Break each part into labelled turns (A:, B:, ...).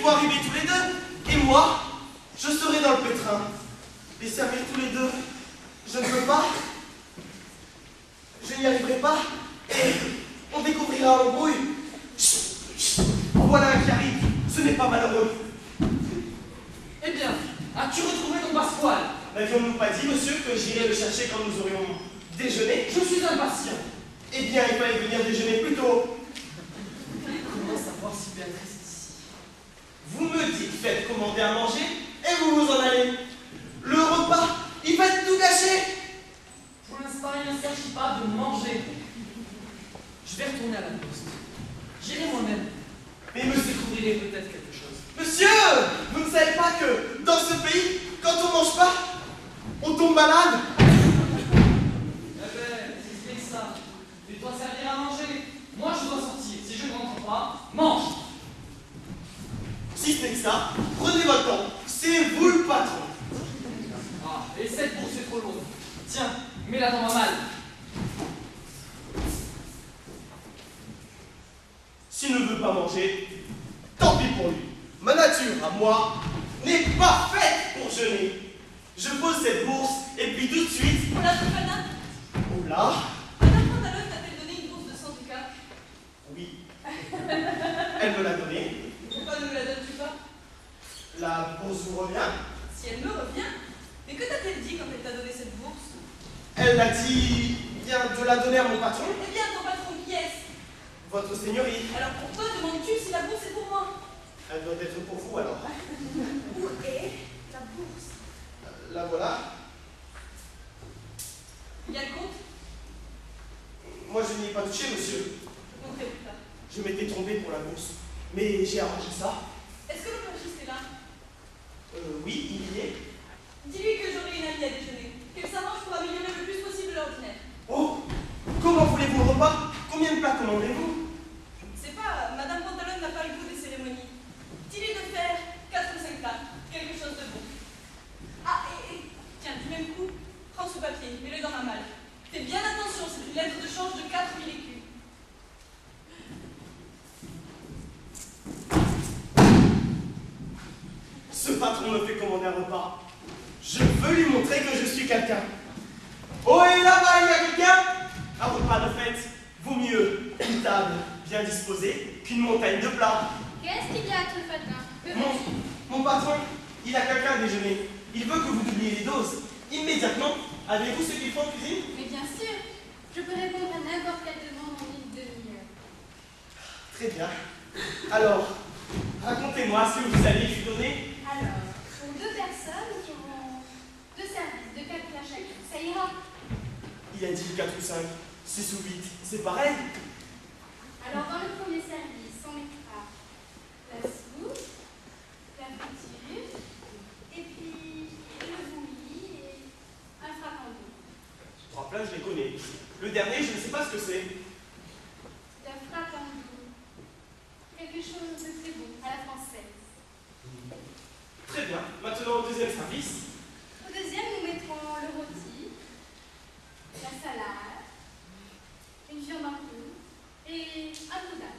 A: Laissez-vous arriver tous les deux. Et moi, je serai dans le pétrin. Les servir tous les deux, je ne peux pas. Je n'y arriverai pas. Et on découvrira l'embrouille. Voilà un qui arrive. Ce n'est pas malheureux.
B: Eh bien, as-tu retrouvé ton passepoil?
A: N'avions-nous pas dit, monsieur, que j'irais le chercher quand nous aurions déjeuné?
B: Je suis impatient.
A: Eh bien, il fallait venir déjeuner plus tôt.
B: Comment savoir si Béatrice est ici?
A: Vous me dites, faites commander à manger, et vous vous en allez. Le repas, il va être tout gâché.
B: Pour l'instant, il ne s'agit pas de manger. Je vais retourner à la poste. J'irai moi-même.
A: Mais monsieur,
B: Découvrirai peut-être quelque chose.
A: monsieur, vous ne savez pas que dans ce pays, quand on mange pas, on tombe malade.
B: Eh ben, si c'est ça. Tu dois servir à manger. Moi, je dois sortir. Si je ne rentre pas, mange.
A: Si ce n'est que ça, prenez votre temps. C'est vous le patron.
B: Ah, et cette bourse est trop lourde. Tiens, mets-la dans ma malle.
A: S'il ne veut pas manger, tant pis pour lui. Ma nature, à moi, n'est pas faite pour jeûner. Je pose cette bourse et puis tout de suite...
C: Voilà, Stéphana.
A: Oh là.
C: Madame Pantalone t'a-t-elle donné une bourse de 100 ducats?
A: Oui. Elle me l'a donné.
C: Pourquoi ne me la donnes-tu pas?
A: La bourse vous revient.
C: Si elle me revient. Mais que t'a-t-elle dit quand elle t'a donné cette bourse?
A: Elle a dit bien de la donner à mon patron.
C: Eh bien, ton patron, qui est-ce?
A: Votre seigneurie.
C: Alors pourquoi demandes-tu si la bourse est pour moi?
A: Elle doit être pour vous alors.
C: Où est la bourse?
A: La voilà.
C: Il y a le compte?
A: Moi je n'y ai pas touché, monsieur.
C: Je compterai plus tard.
A: Je m'étais trompé pour la bourse. Mais j'ai arrangé ça.
C: Est-ce que l'aubergiste est là?
A: Oui, il y est.
C: Dis-lui que j'aurai une amie à déjeuner. Qu'elle s'arrange pour améliorer le plus possible l'ordinaire.
A: Oh, comment voulez-vous le repas? Combien de plats commandez-vous?
C: C'est pas, Madame Pantalone n'a pas le goût des cérémonies. Dis-lui de faire 4 ou 5 plats, quelque chose de bon. Ah, et tiens, du même coup, prends ce papier, mets-le dans ma malle. Fais bien attention, c'est une lettre de change de 4000 écus.
A: Ce patron me fait commander un repas. Je veux lui montrer que je suis quelqu'un. Oh, et là-bas, il y a quelqu'un? Un repas de fête vaut mieux une table bien disposée qu'une montagne de plats.
D: Qu'est-ce qu'il y a, Tréfatin? Que veux-tu?
A: Mon patron, il a quelqu'un à déjeuner. Il veut que vous doubliez les doses. Immédiatement, avez-vous ce qu'il faut en cuisine?
D: Mais bien sûr, je peux répondre à n'importe quelle demande en une demi-heure.
A: Très bien. Alors, racontez-moi ce que vous allez lui donner.
D: Alors, pour 2 personnes qui auront 2 services, 2 4 plats chacun, ça ira.
A: Il a dit 4 ou 5, 6 ou 8, c'est pareil.
D: Alors, dans le premier service, on mettra la soupe, la friture, et puis le bouilli et un frappandeau.
A: 3 plats, je les connais. Le dernier, je ne sais pas ce que c'est.
D: La frappandeau. Quelque chose de très bon, à la française.
A: Très bien. Maintenant, au deuxième service.
D: Au deuxième, nous mettrons le rôti, la salade, une viande en poudre et un boudin.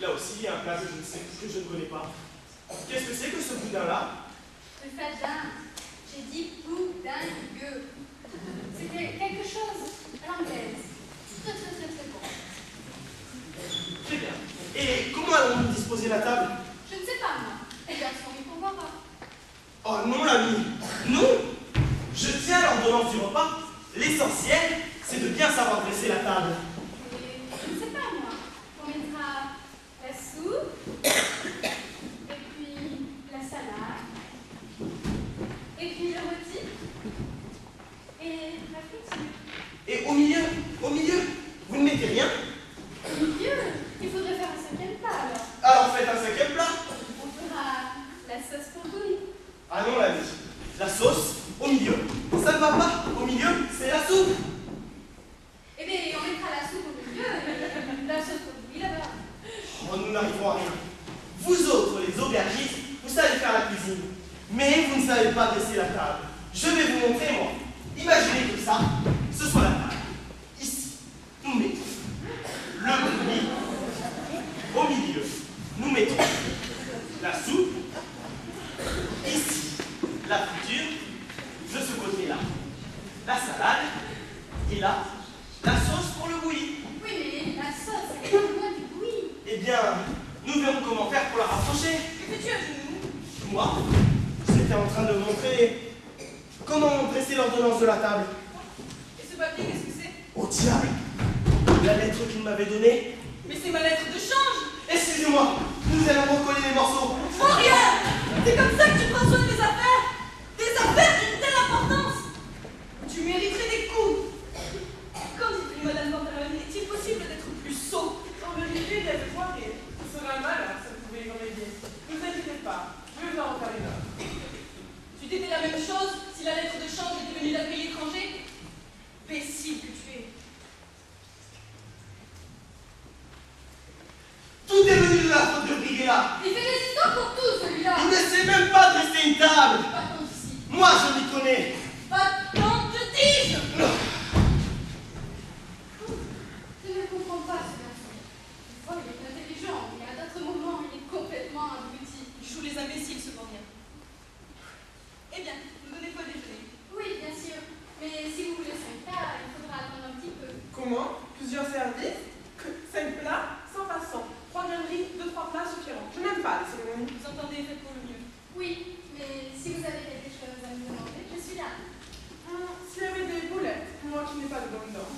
A: Là aussi, il y a un plat que je ne connais pas. Qu'est-ce que c'est que ce boudin-là?
D: Le fadin, j'ai dit boudingueux. C'était quelque chose à l'anglaise. Très très très très bon.
A: Très bien. Et comment allons-nous disposer la table?
D: Je ne sais pas moi. Les garçons y pourvoira.
A: Oh non, l'ami. Non. Je tiens à l'ordonnance du repas. L'essentiel, c'est de bien savoir dresser la table.
D: Et je ne sais pas moi. On mettra la soupe, et puis la salade, et puis le rôti, et la friture.
A: Et au milieu, vous ne mettez rien?
D: Au milieu, il faudrait faire un 5e plat alors.
A: Alors faites un 5e plat.
D: On fera la sauce pour bouillie.
A: Ah non, l'ami. La sauce, au milieu. Ça ne va pas. Au milieu, c'est la soupe.
D: Eh bien, on mettra la
A: céréales. Et là, la sauce pour le bouilli.
D: Oui, mais la sauce, elle est loin du bouilli.
A: Eh bien, nous verrons comment faire pour la rapprocher.
C: Que fais-tu à genoux?
A: Moi, j'étais en train de montrer comment dresser l'ordonnance de la table.
C: Et ce papier, qu'est-ce que c'est?
A: Au diable! La lettre qu'il m'avait donnée.
C: Mais c'est ma lettre de change!
A: Excusez-moi, nous allons recoller les morceaux.
C: Oh rien! C'est comme ça que tu prends soin de mes affaires! Des affaires d'une telle importance! Tu mériterais des coups! Qu'en dites-vous, Madame Pantalone? Est-il possible d'être plus sot?
E: En vérité, d'être poiré, ce serait un malheur, ça vous pouvez y remédier. Ne vous inquiétez pas, je vais vous en faire une heure.
C: Tu t'étais la même chose si la lettre de change était venue d'un pays étranger? Imbécile que tu es!
A: Tout est venu de la faute de Briguéa.
D: Il fait des histoires pour tout, celui-là.
A: Il ne sait même pas dresser une table.
D: Va-t'en d'ici.
A: Moi, je m'y connais.
C: Va-t'en, te dis-je!
D: Je ne comprends pas ce garçon. Une fois, il est intelligent, mais à d'autres moments, il est complètement abruti.
C: Il joue les imbéciles, cependant. Eh bien, vous donnez quoi déjeuner?
D: Oui, bien sûr. Mais si vous voulez 5 plats, il faudra attendre un petit peu.
E: Comment? Plusieurs services? 5 plats? Sans façon. 3 graineries, 2-3 plats suffiront. Je n'aime pas les cérémonies.
C: Vous entendez, faites pour le mieux.
D: Oui, mais si vous avez quelque chose à me demander, je suis là.
E: S'il y avait des boulettes, moi qui n'ai pas de bonne dents.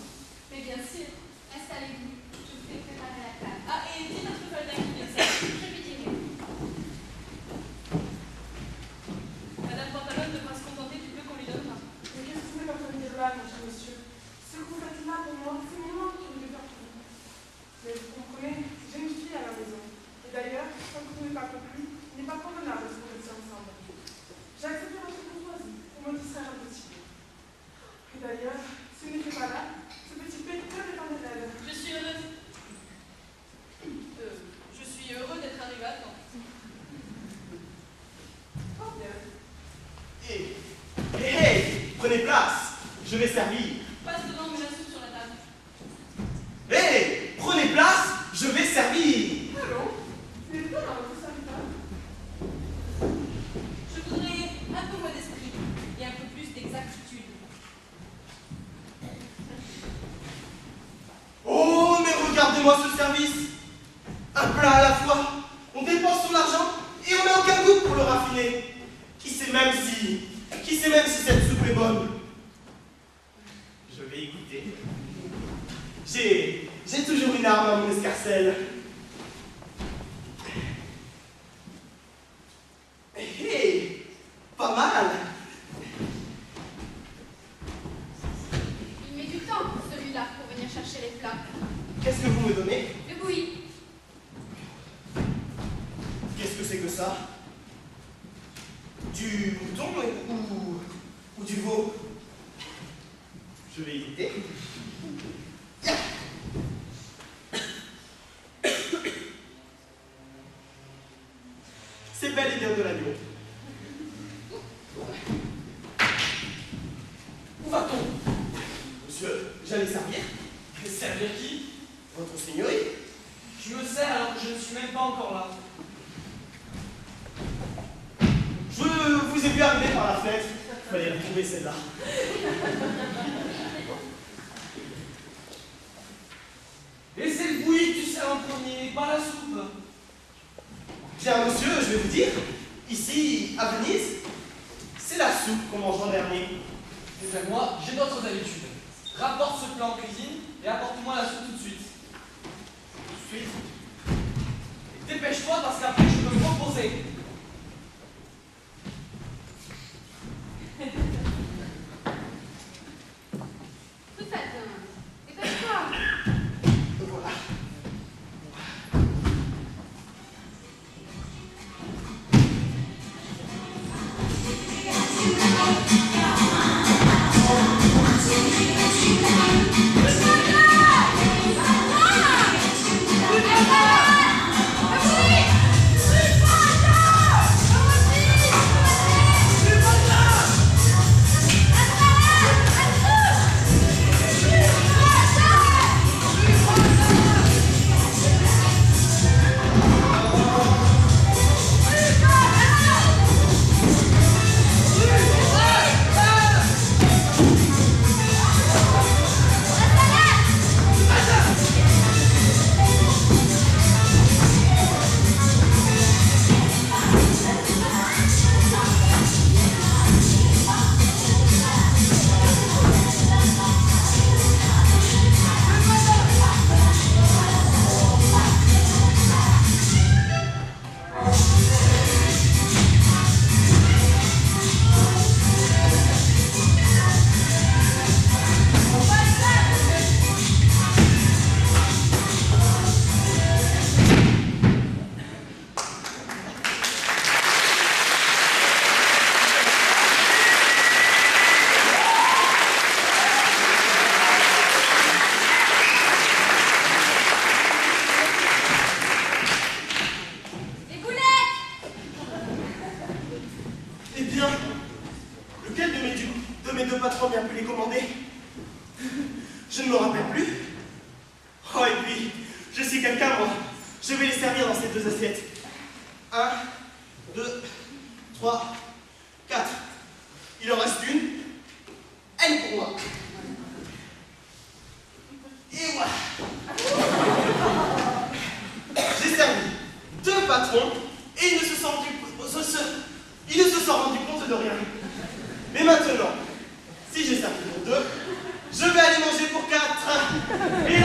D: Mais bien sûr, installez-vous. Je vous fais préparer la table.
C: Ah, et dites à Truffaldin qui vient ça.
D: Je lui dirai.
C: Madame Pantalone devra se contenter du peu qu'on lui donnera.
E: Mais qu'est-ce que vous voulez pas venir là, mon cher monsieur? Ce que vous faites là pour moi, c'est moi qui ne vais pas pour vous. Mais vous comprenez, j'ai une fille à la maison. Et d'ailleurs, comme vous n'avez pas compris, il n'est pas convenable de se mettre ensemble. J'ai accepté votre courtoisie pour me distraire un petit peu. Et d'ailleurs, s'il n'était pas là, ce petit péteur est en élève.
C: Je suis heureuse. Je suis heureux d'être arrivé à temps.
E: Fort bien.
A: Hey, prenez place. Je vais servir.
C: Passe devant, mets la soupe sur la table.
A: Hey, prenez place. Je vais servir.
E: Allons, c'est bien dans votre serviteur.
C: Je voudrais un peu moins d'esprit et un peu plus d'exactitude.
A: Oh, mais regardez-moi ce service. Un plat à la fois. On dépense son argent et on n'a aucun goût pour le raffiner. Qui sait même si cette soupe est bonne? Je vais y goûter. J'ai toujours une arme à mon escarcelle. Hé, pas mal.
D: Il met du temps, celui-là, pour venir chercher les plats.
A: Qu'est-ce que vous me donnez?
D: Le bouilli.
A: Qu'est-ce que c'est que ça? Du mouton ou du veau? Je vais y goûter. C'est bel et bien de l'agneau. Où va-t-on? Monsieur, j'allais servir.
B: Servir qui?
A: Votre seigneurie?
B: Tu me sers alors que je ne suis même pas encore là.
A: Je vous ai vu arriver par la fenêtre. Fallait la trouver celle-là.
B: Et c'est le bouilli que tu sers en premier, pas la soupe.
A: Bien, monsieur, je vais vous dire, ici, à Venise, c'est la soupe qu'on mange en dernier.
B: Eh bien moi, j'ai d'autres habitudes. Rapporte ce plat en cuisine et apporte-moi la soupe tout de suite.
A: Tout de suite.
B: Et dépêche-toi parce qu'après je peux me reposer.
D: Tout fait, dépêche-toi.
A: Voilà.
D: Ah,
A: me rappelle plus. Oh, et puis, je suis quelqu'un, moi. Je vais les servir dans ces 2 assiettes. 1, 2, 3, 4. Il en reste une. Elle pour moi. Et voilà. J'ai servi 2 patrons et ils ne se sont rendus compte de rien. Mais maintenant, si j'ai servi pour 2, je vais aller manger pour 4. Et